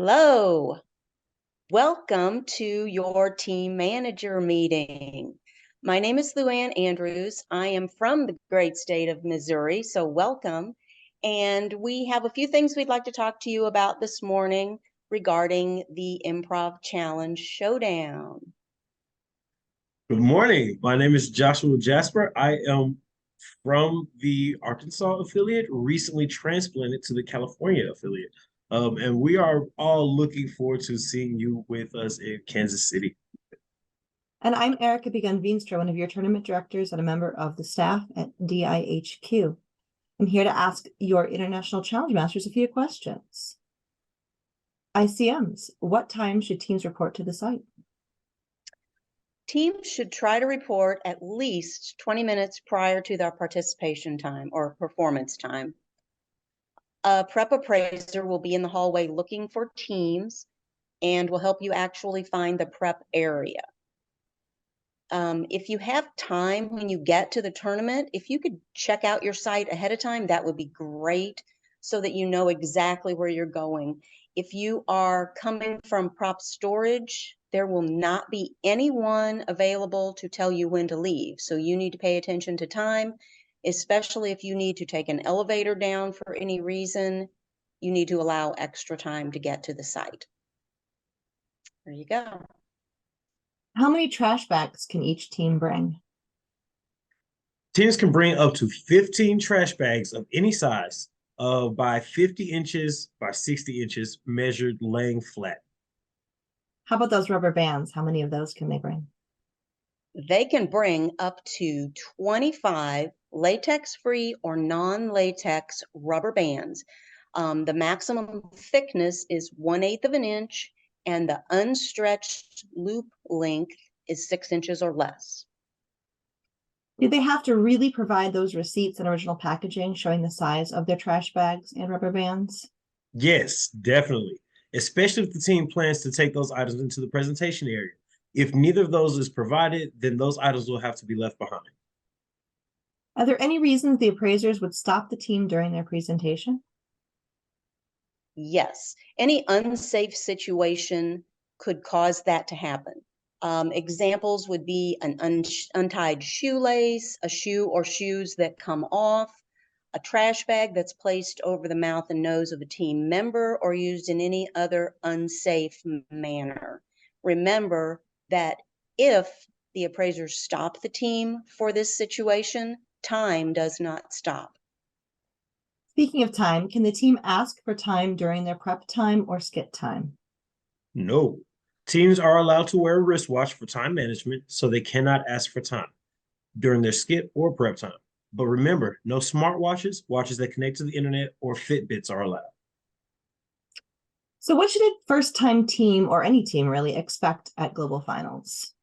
Hello, welcome to your team manager meeting. My name is Luann Andrews. I am from the great state of Missouri, so welcome. And we have a few things we'd like to talk to you about this morning regarding the Improv Challenge Showdown. Good morning. My name is Joshua Jasper. I am from the Arkansas affiliate, recently transplanted to the California affiliate. And we are all looking forward to seeing you with us in Kansas City. And I'm Erica Begun-Veenstra, one of your tournament directors and a member of the staff at DIHQ. I'm here to ask your International Challenge Masters a few questions. ICMs, what time should teams report to the site? Teams should try to report at least 20 minutes prior to their participation time or performance time. A prep appraiser will be in the hallway looking for teams and will help you actually find the prep area. If you have time when you get to the tournament, if you could check out your site ahead of time, that would be great so that you know exactly where you're going. If you are coming from prop storage, there will not be anyone available to tell you when to leave. So you need to pay attention to time, especially if you need to take an elevator down for any reason. You need to allow extra time to get to the site. There you go. How many trash bags can each team bring? Teams can bring up to 15 trash bags of any size by 50 inches by 60 inches, measured laying flat. How about those rubber bands? How many of those can they bring? They can bring up to 25 latex-free or non-latex rubber bands. The maximum thickness is 1/8 of an inch, and the unstretched loop length is 6 inches or less. Do they have to really provide those receipts and original packaging showing the size of their trash bags and rubber bands? Yes, definitely, especially if the team plans to take those items into the presentation area. If neither of those is provided, then those items will have to be left behind. Are there any reasons the appraisers would stop the team during their presentation? Yes, any unsafe situation could cause that to happen. Examples would be an untied shoelace, a shoe or shoes that come off, a trash bag that's placed over the mouth and nose of a team member, or used in any other unsafe manner. Remember that if the appraisers stop the team for this situation, time does not stop. Speaking of time, can the team ask for time during their prep time or skit time? No. Teams are allowed to wear a wristwatch for time management, so they cannot ask for time during their skit or prep time. But remember, no smartwatches, watches that connect to the internet, or Fitbits are allowed. So what should a first-time team, or any team really, expect at Global Finals?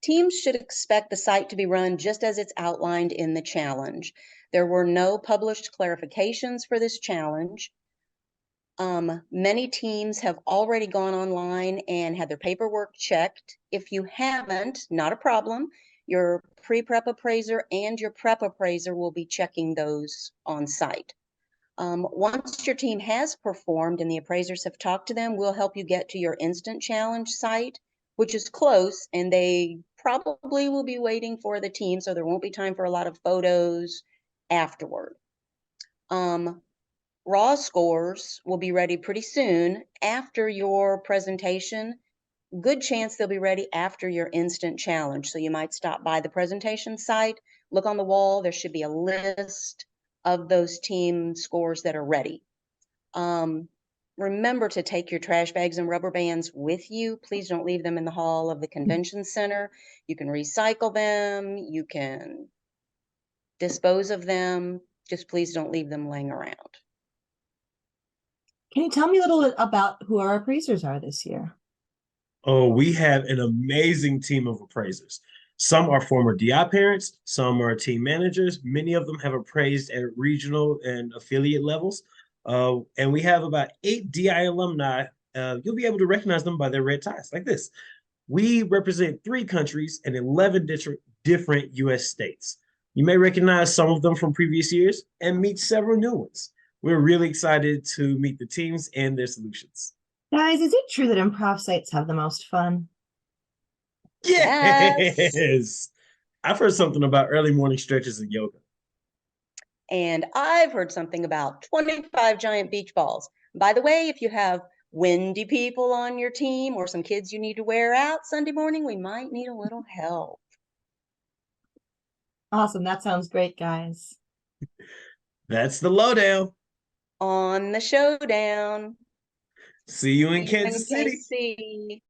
Teams should expect the site to be run just as it's outlined in the challenge. There were no published clarifications for this challenge. Many teams have already gone online and had their paperwork checked. If you haven't, not a problem. Your pre-prep appraiser and your prep appraiser will be checking those on site. Once your team has performed and the appraisers have talked to them, we'll help you get to your instant challenge site, which is close, and they probably will be waiting for the team, so there won't be time for a lot of photos afterward. Raw scores will be ready pretty soon after your presentation. Good chance they'll be ready after your instant challenge. So you might stop by the presentation site, look on the wall. There should be a list of those team scores that are ready. Remember to take your trash bags and rubber bands with you. Please don't leave them in the hall of the convention center. You can recycle them. You can dispose of them. Just please don't leave them laying around. Can you tell me a little bit about who our appraisers are this year? Oh, we have an amazing team of appraisers. Some are former DI parents, some are team managers. Many of them have appraised at regional and affiliate levels. And we have about 8 DI alumni. You'll be able to recognize them by their red ties, like this. We represent 3 countries and 11 different U.S. states. You may recognize some of them from previous years and meet several new ones. We're really excited to meet the teams and their solutions. Guys, is it true that improv sites have the most fun? Yes. Yes. I've heard something about early morning stretches and yoga. And I've heard something about 25 giant beach balls. By the way, if you have windy people on your team or some kids you need to wear out Sunday morning, we might need a little help. Awesome. That sounds great, guys. That's the lowdown. On the showdown. See you in See you in Kansas City. KC.